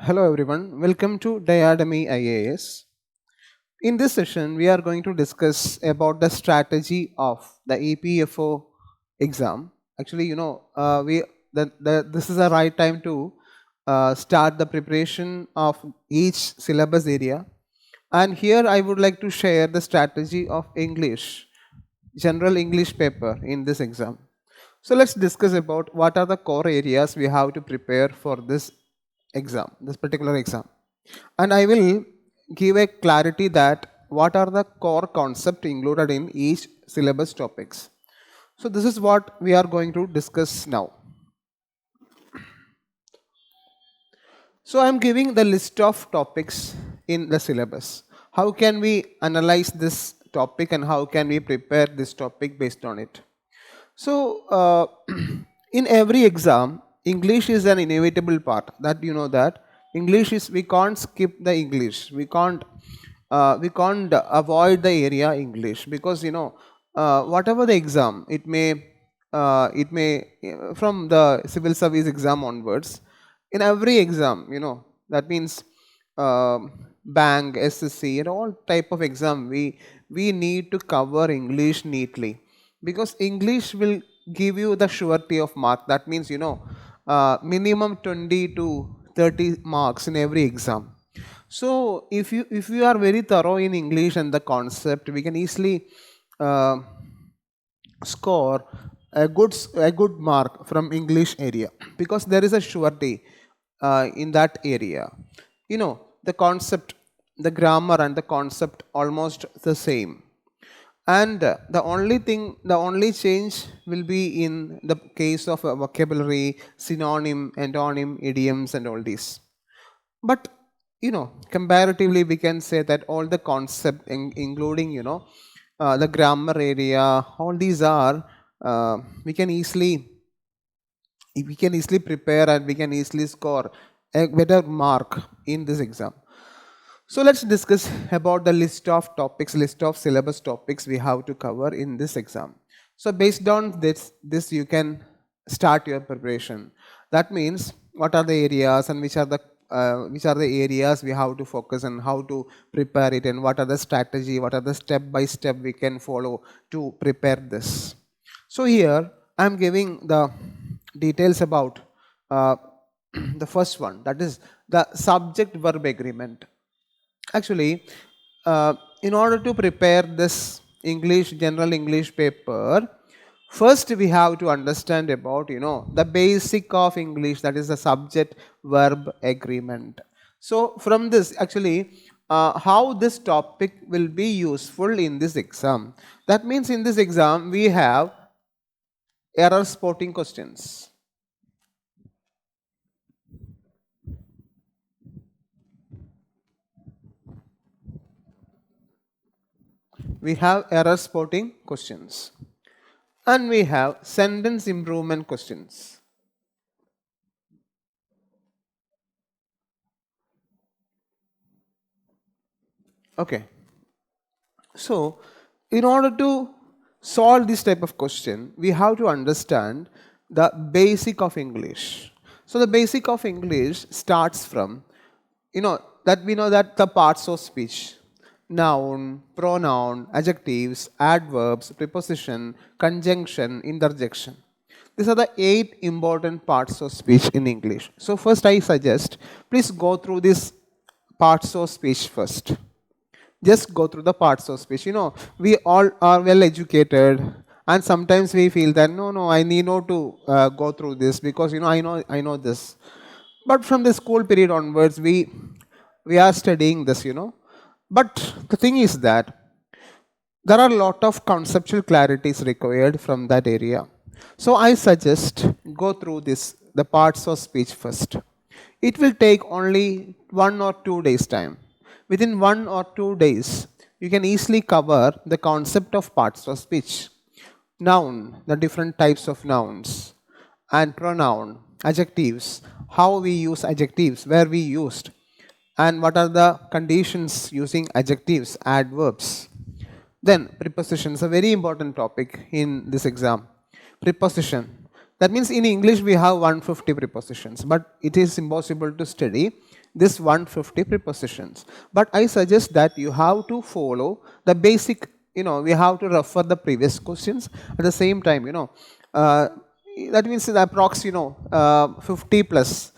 Hello everyone, welcome to DIADEMY IAS. In this session, we are going to discuss about the strategy of the EPFO exam. Actually, this is the right time to start the preparation of each syllabus area. And here I would like to share the strategy of English, general English paper in this exam. So let's discuss about what are the core areas we have to prepare for this exam, this particular exam. And I will give a clarity that what are the core concept included in each syllabus topics. So this is what we are going to discuss now. So I am giving the list of topics in the syllabus. How can we analyze this topic and how can we prepare this topic based on it? So in every exam, English is an inevitable part. That you know that English is, we can't skip the English. We can't avoid the area English, because whatever the exam it may from the civil service exam onwards, in every exam, that means bank, SSC, and all type of exam, we need to cover English neatly, because English will give you the surety of mark. That means minimum 20 to 30 marks in every exam. So if you are very thorough in English and the concept, we can easily uh, score a good mark from English area, because there is a surety in that area. The concept, the grammar and the concept almost the same, and the only change will be in the case of vocabulary, synonym, antonym, idioms, and all these. But comparatively, we can say that all the concept, including the grammar area, all these are we can easily prepare and we can easily score a better mark in this exam. So let's discuss about the list of topics, list of syllabus topics we have to cover in this exam. So based on this you can start your preparation. That means what are the areas and which are the areas we have to focus and how to prepare it, and what are the strategy, what are the step by step we can follow to prepare this. So here I am giving the details about uh, the first one, that is the subject verb agreement. Actually, in order to prepare this general English paper, first we have to understand about the basic of English, that is the subject verb agreement. So from this, actually, how this topic will be useful in this exam. That means in this exam we have error spotting questions. We have error spotting questions. And we have sentence improvement questions. Okay. So, in order to solve this type of question, we have to understand the basic of English. So, the basic of English starts from, we know that the parts of speech: noun, pronoun, adjectives, adverbs, preposition, conjunction, interjection. These are the 8 important parts of speech in English. So first I suggest, please go through these parts of speech first. Just go through the parts of speech. We all are well educated, and sometimes we feel that no, I need not to go through this, because I know this. But from the school period onwards, we are studying this. But the thing is that there are a lot of conceptual clarities required from that area. So I suggest go through the parts of speech first. It will take only 1 or 2 days time. Within 1 or 2 days, you can easily cover the concept of parts of speech. Noun, the different types of nouns, and pronoun, adjectives, how we use adjectives, where we used, and what are the conditions using adjectives, adverbs. Then prepositions, a very important topic in this exam. Preposition. That means in English we have 150 prepositions, but it is impossible to study this 150 prepositions. But I suggest that you have to follow the basic, we have to refer the previous questions at the same time, that means the approx, 50 plus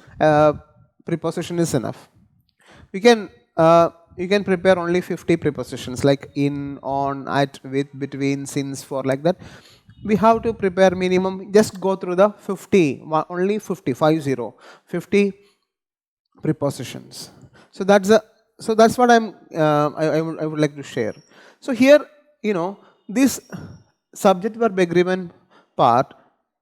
preposition is enough. You can prepare only 50 prepositions like in, on, at, with, between, since, for, like that. We have to prepare minimum, just go through the 50, only 50, 50 prepositions. So that's what I would like to share. So here, this subject verb agreement part,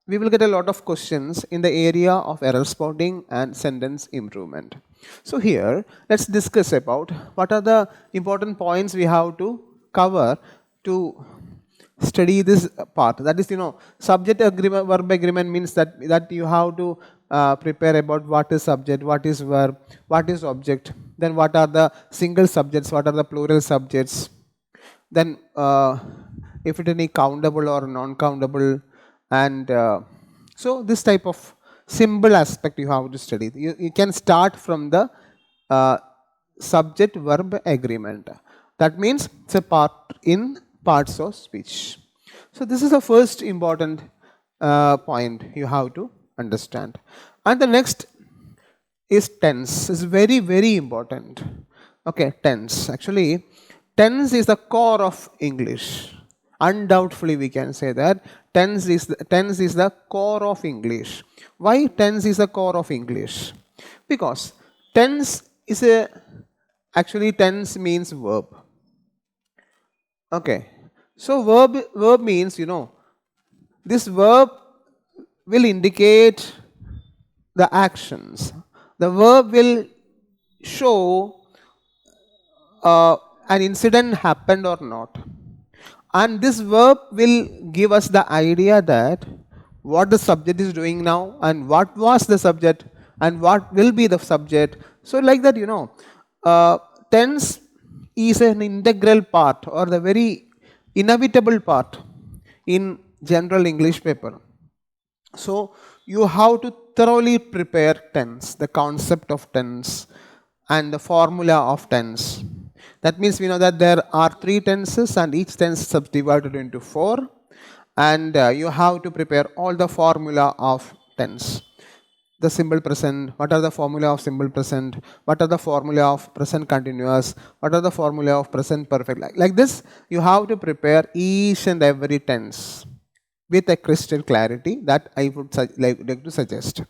we will get a lot of questions in the area of error spotting and sentence improvement. So here, let's discuss about what are the important points we have to cover to study this part. That is, subject agreement, verb agreement means that you have to prepare about what is subject, what is verb, what is object, then what are the single subjects, what are the plural subjects, then if it any countable or non-countable, and so this type of simple aspect you have to study. You can start from the subject verb agreement. That means it's a part in parts of speech. So this is the first important point you have to understand. And the next is tense. Is very, very important. Okay, tense. Actually, tense is the core of English. Undoubtedly, we can say that tense is the core of English. Why tense is the core of English? Because tense means verb. Okay, so verb means, this verb will indicate the actions. The verb will show an incident happened or not. And this verb will give us the idea that what the subject is doing now and what was the subject and what will be the subject. So like that, tense is an integral part or the very inevitable part in general English paper. So you have to thoroughly prepare tense, the concept of tense and the formula of tense. That means we know that there are 3 tenses and each tense is subdivided into 4, and you have to prepare all the formula of tense. The simple present, what are the formula of simple present, what are the formula of present continuous, what are the formula of present perfect. Like this, you have to prepare each and every tense with a crystal clarity that I would like to suggest.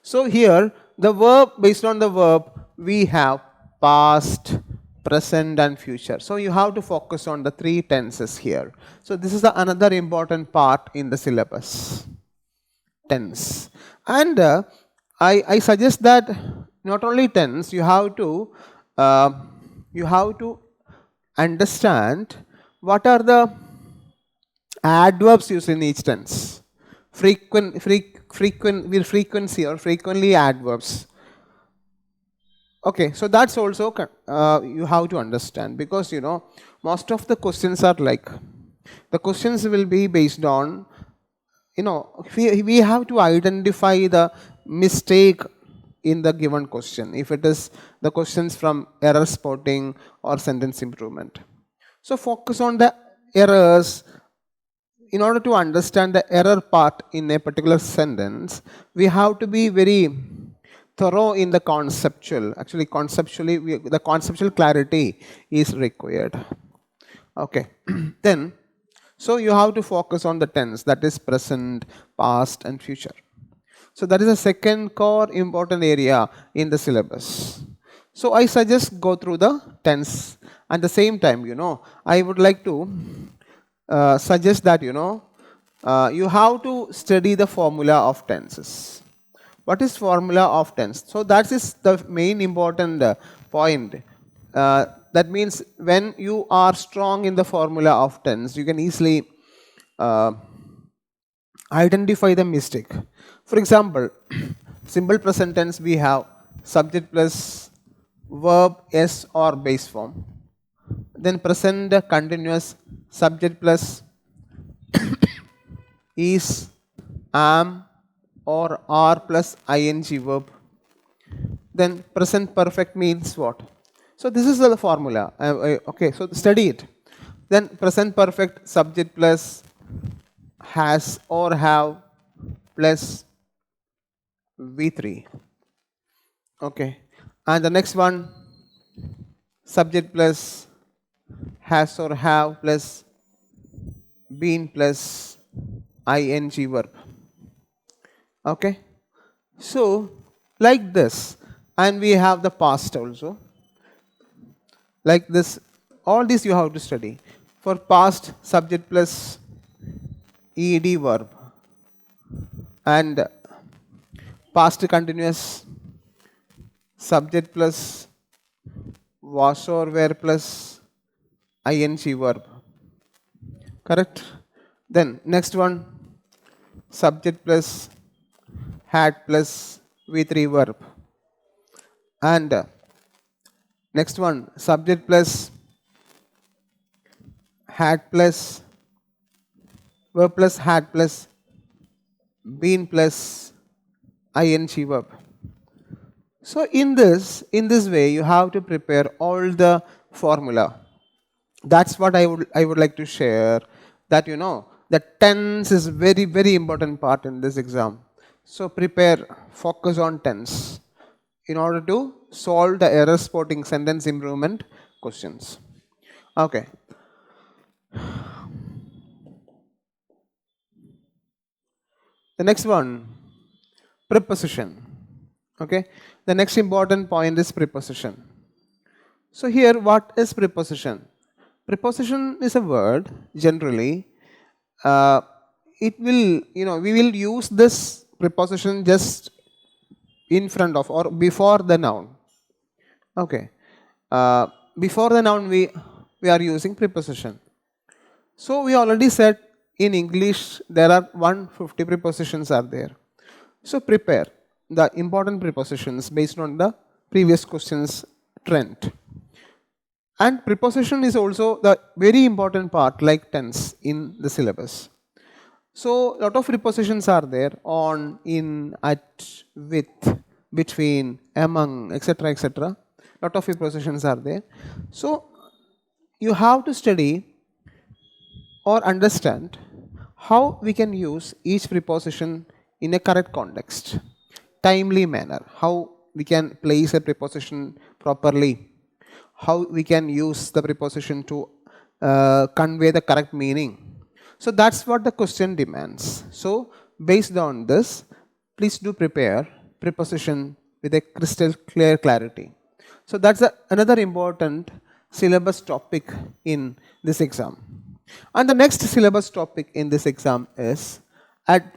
So here, the verb, based on the verb, we have past, present and future. So you have to focus on the 3 tenses here. So this is another important part in the syllabus, tense. And I suggest that not only tense, you have to understand what are the adverbs used in each tense. Frequency or frequently adverbs. Okay, so that's also you have to understand, because most of the questions are like, the questions will be based on, we have to identify the mistake in the given question, if it is the questions from error spotting or sentence improvement. So focus on the errors. In order to understand the error part in a particular sentence, we have to be very thorough in the conceptual. Actually, conceptually, the conceptual clarity is required. Okay, then, so you have to focus on the tense, that is present, past and future. So that is the second core important area in the syllabus. So I suggest go through the tense. At the same time, I would like to suggest that, you have to study the formula of tenses. What is formula of tense? So that is the main important point. That means when you are strong in the formula of tense, you can easily identify the mistake. For example, simple present tense, we have subject plus verb, s or base form. Then present continuous, subject plus is, am or are plus ing verb. Then present perfect means what? So this is the formula. Okay, so study it. Then present perfect subject plus has or have plus V3. Okay, and the next one, subject plus has or have plus been plus ing verb. Okay, so like this, and we have the past also. Like this, all this you have to study. For past, subject plus ed verb, and past continuous, subject plus was or were plus ing verb. Correct? Then next one, subject plus had plus V3 verb. And next one, subject plus had plus verb plus had plus been plus ing verb. So in this way you have to prepare all the formula. That's what I would like to share, that the tense is very important part in this exam. So prepare, focus on tense in order to solve the error spotting sentence improvement questions. Okay. The next one, preposition. Okay. The next important point is preposition. So here, what is preposition? Preposition is a word generally. It will, we will use this preposition just in front of or before the noun. Okay. Before the noun, we are using preposition. So we already said in English there are 150 prepositions are there. So prepare the important prepositions based on the previous questions trend. And preposition is also the very important part like tense in the syllabus. So lot of prepositions are there: on, in, at, with, between, among, etc. etc. Lot of prepositions are there. So you have to study or understand how we can use each preposition in a correct context, timely manner, how we can place a preposition properly, how we can use the preposition to convey the correct meaning. So that's what the question demands. So based on this, please do prepare preposition with a crystal clear clarity. So that's another important syllabus topic in this exam. And the next syllabus topic in this exam is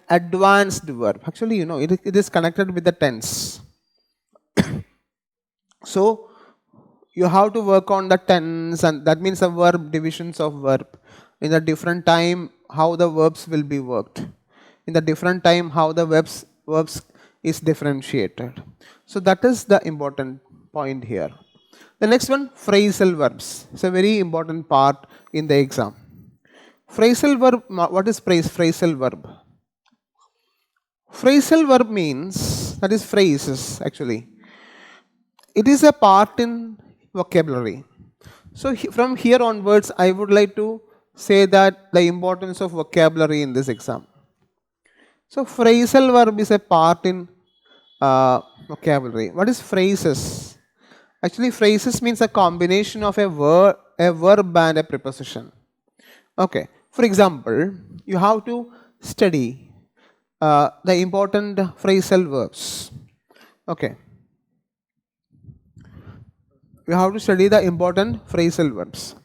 advanced verb. Actually, it is connected with the tense. So you have to work on the tense, and that means the verb divisions of verb. In the different time, how the verbs will be worked. In the different time, how the verbs is differentiated. So that is the important point here. The next one, phrasal verbs. It's a very important part in the exam. Phrasal verb, what is phrasal verb? Phrasal verb means, that is phrases actually. It is a part in vocabulary. So from here onwards, I would like to say that the importance of vocabulary in this exam. So phrasal verb is a part in vocabulary. What is phrases? Actually, phrases means a combination of a verb and a preposition. Okay. For example, you have to study the important phrasal verbs. Okay. You have to study the important phrasal verbs.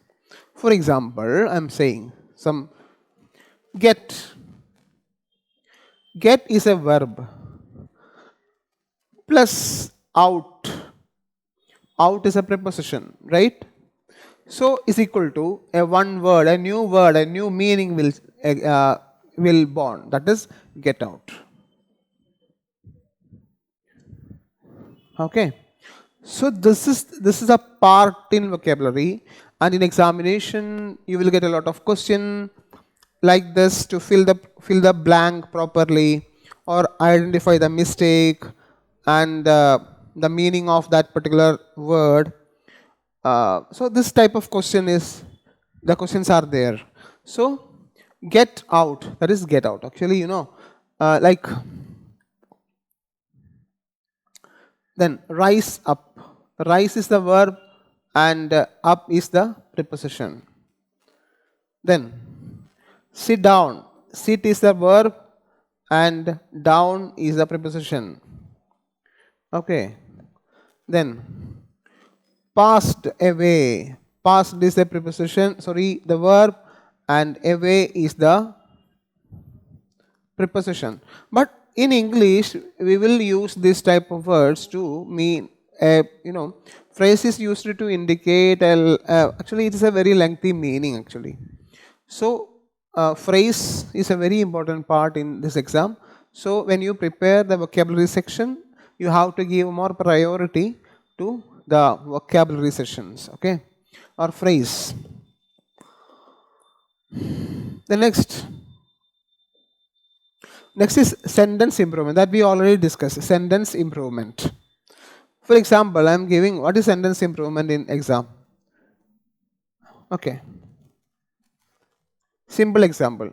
For example, I am saying some get. Get is a verb plus out. Out is a preposition, right? So is equal to a word, a new meaning will born. That is get out. Okay. So this is a part in vocabulary, and in examination you will get a lot of question like this to fill the blank properly or identify the mistake and the meaning of that particular word. So this type of question is, the questions are there. So get out, that is get out. Actually, like then rise up. Rise is the verb and up is the preposition. Then sit down. Sit is the verb and down is the preposition. Okay. Then passed away. Passed is the preposition, sorry, the verb, and away is the preposition. But in English, we will use this type of words to mean phrase is used to indicate actually it is a very lengthy meaning actually. So phrase is a very important part in this exam. So when you prepare the vocabulary section, you have to give more priority to the vocabulary sessions, okay, or phrase. The next is sentence improvement, that we already discussed. Sentence improvement. For example, I am giving what is sentence improvement in exam. Okay. Simple example.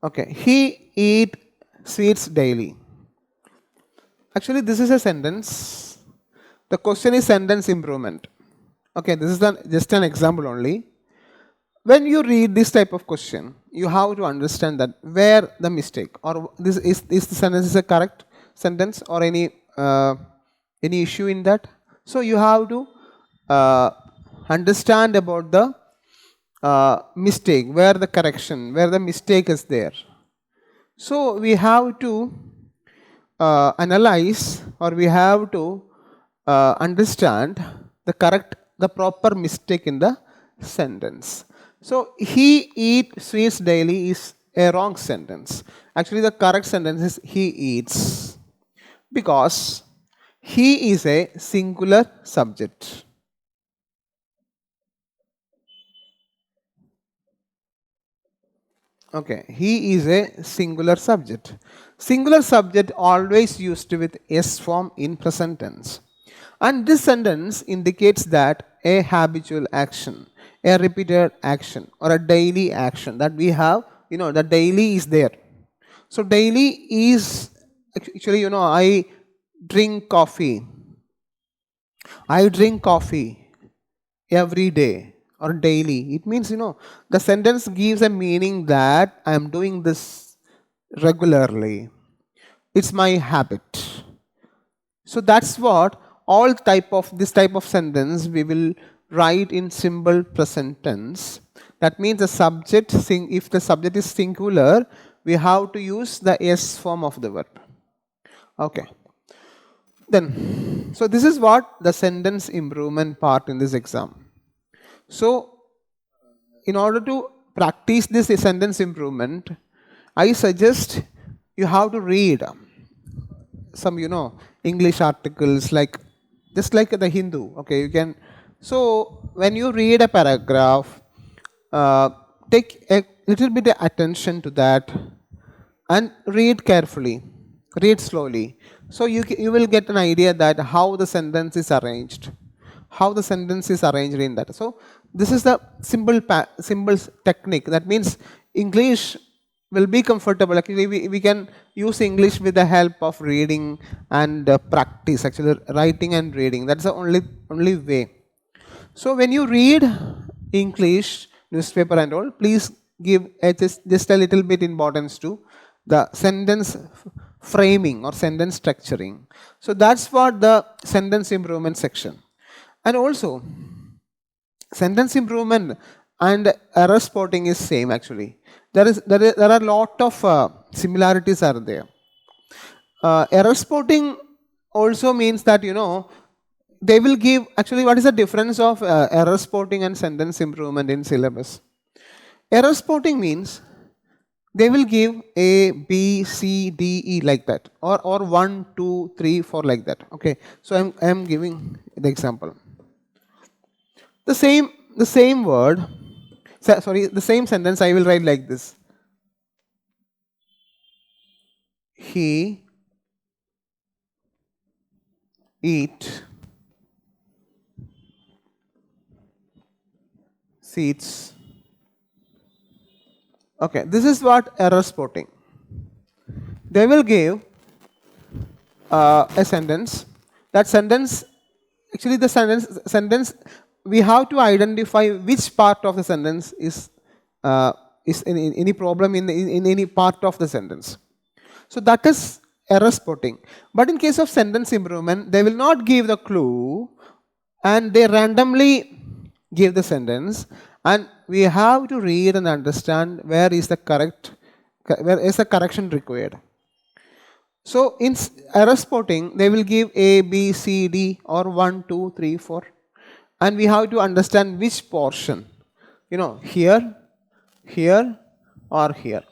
Okay. He eat sweets daily. Actually, this is a sentence. The question is sentence improvement. Okay, this is just an example only. When you read this type of question, you have to understand that where the mistake, or this is the sentence is a correct sentence, or any issue in that. So you have to understand about the mistake, where the correction, where the mistake is there. So we have to analyze, or we have to understand the proper mistake in the sentence. So he eat sweets daily is a wrong sentence. Actually, the correct sentence is he eats, because he is a singular subject. Okay, he is a singular subject. Singular subject always used with S form in present tense. And this sentence indicates that a habitual action, a repeated action, or a daily action that we have, the daily is there. So daily is actually, I drink coffee. I drink coffee every day or daily. It means, the sentence gives a meaning that I am doing this regularly. It's my habit. So that's what this type of sentence we will write in simple present tense. That means the subject, if the subject is singular, we have to use the S form of the verb. Okay. Then, so this is what the sentence improvement part in this exam. So, in order to practice this sentence improvement, I suggest you have to read some, English articles, just like the Hindu. Okay, you can. So when you read a paragraph, take a little bit of attention to that and read carefully, read slowly. So you will get an idea that how the sentence is arranged, in that. So this is the simple technique. That means English will be comfortable. Actually, we can use English with the help of reading and practice, actually writing and reading. That's the only way. So when you read English newspaper and all, please give just a little bit importance to the sentence framing or sentence structuring. So that's what the sentence improvement section. And also, sentence improvement and error spotting is same actually. There are a lot of similarities are there. Error spotting also means that they will give, actually what is the difference of error spotting and sentence improvement in syllabus? Error spotting means they will give A, B, C, D, E like that, or 1, 2, 3, 4 like that. Okay, so I am giving the example. The same word, sorry, the same sentence I will write like this. He eat seeds. Okay, this is what error spotting. They will give a sentence. That sentence, actually the sentence, we have to identify which part of the sentence is in any problem in any part of the sentence. So that is error spotting. But in case of sentence improvement, they will not give the clue and they randomly give the sentence, and we have to read and understand where is the correction required. So in error spotting, they will give A, B, C, D or 1, 2, 3, 4, and we have to understand which portion, here, here or here.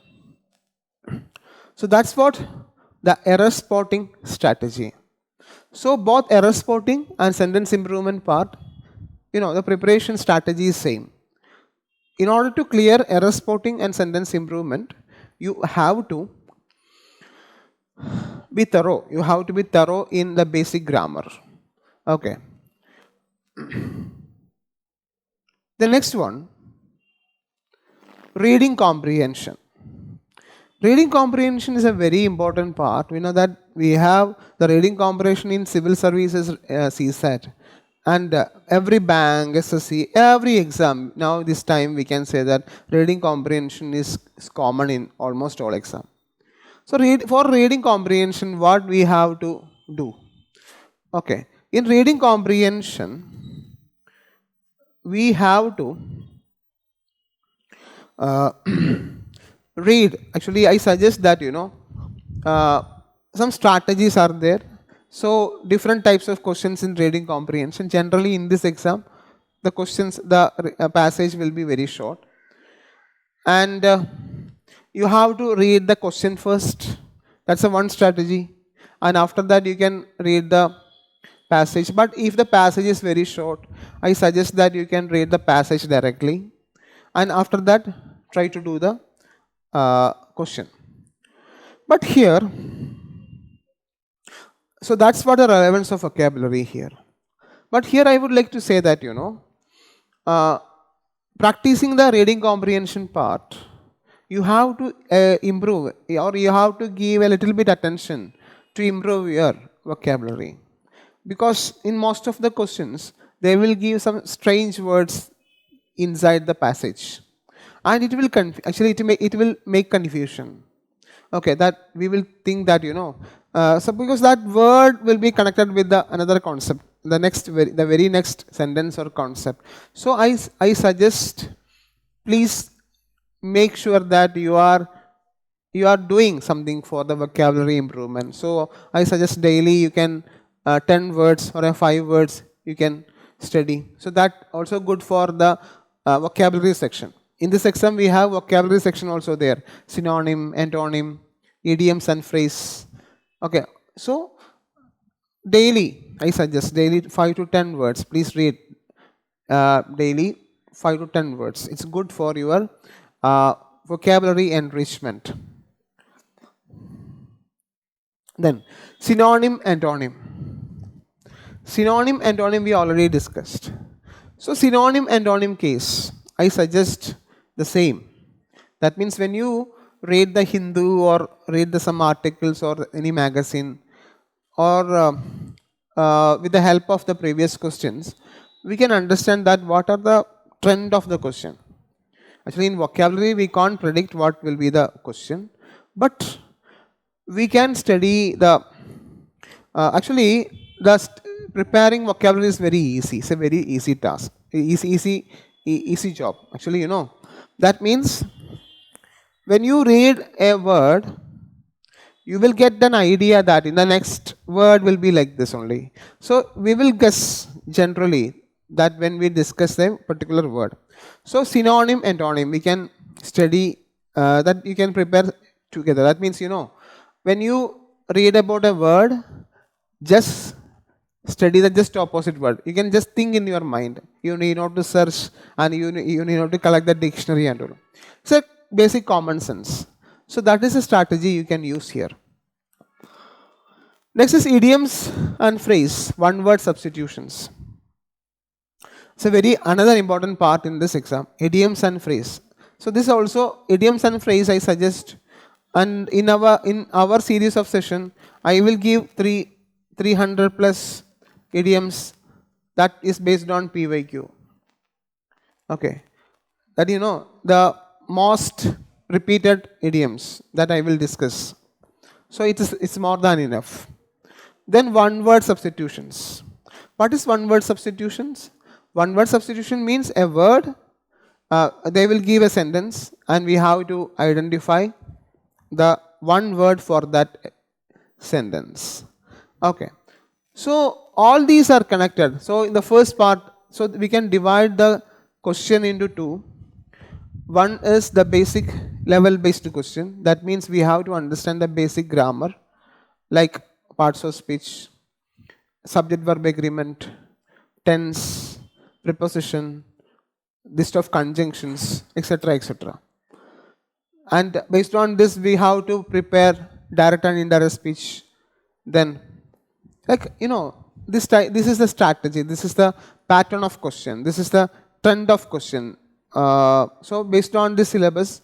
So that's what the error spotting strategy. So both error spotting and sentence improvement part, the preparation strategy is same. In order to clear error spotting and sentence improvement, you have to be thorough. You have to be thorough in the basic grammar. Okay. The next one, reading comprehension. Reading comprehension is a very important part. We know that we have the reading comprehension in civil services CSAT, and every bank, SSC, every exam. Now this time we can say that reading comprehension is common in almost all exams. So for reading comprehension, what we have to do? Okay, in reading comprehension, we have to read. Actually, I suggest that some strategies are there. So different types of questions in reading comprehension. Generally, in this exam, the questions, the passage will be very short, and you have to read the question first. That's a one strategy, and after that you can read the passage. But if the passage is very short, I suggest that you can read the passage directly, and after that try to do the question. But here, so that's what the relevance of vocabulary here. But here I would like to say that practicing the reading comprehension part, you have to improve, or you have to give a little bit attention to improve your vocabulary, because in most of the questions they will give some strange words inside the passage, and it will it will make confusion. Okay, that we will think that so because that word will be connected with the another concept, the very next sentence or concept. So I suggest, please make sure that you are doing something for the vocabulary improvement. So I suggest daily you can 10 words or 5 words you can study. So that also good for the vocabulary section. In this exam we have vocabulary section also there, synonym, antonym, idioms and phrase. Okay, so daily, I suggest daily 5 to 10 words. Please read daily 5 to 10 words. It's good for your vocabulary enrichment. Then synonym, antonym. Synonym, antonym we already discussed. So synonym, antonym case, I suggest the same. That means when you read the Hindu or read some articles or any magazine, or with the help of the previous questions, we can understand that what are the trend of the question. Actually, in vocabulary we can't predict what will be the question, but we can study the preparing vocabulary is very easy. It's a very easy task, easy job. Actually, that means when you read a word, you will get an idea that in the next word will be like this only. So we will guess generally that when we discuss a particular word. So synonym, antonym, we can study that you can prepare together. That means when you read about a word, just Study the just opposite word. You can just think in your mind. You need not to search and you need not to collect the dictionary and all. So basic common sense. So that is a strategy you can use here. Next is idioms and phrase, one word substitutions. It's a very another important part in this exam, idioms and phrase. So this also idioms and phrase I suggest, and in our series of session I will give 300 plus idioms that is based on PYQ. Okay, that the most repeated idioms that I will discuss. So it's more than enough. Then one word substitutions. What is one word substitutions? One word substitution means a word, they will give a sentence and we have to identify the one word for that sentence. Okay. So all these are connected. So in the first part, so we can divide the question into two. One is the basic level based question. That means we have to understand the basic grammar like parts of speech, subject verb agreement, tense, preposition, list of conjunctions, etc., etc. And based on this we have to prepare direct and indirect speech. Then this is the strategy, this is the pattern of question, this is the trend of question. So based on this syllabus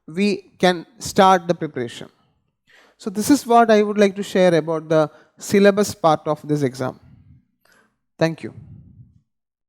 we can start the preparation. So this is what I would like to share about the syllabus part of this exam. Thank you.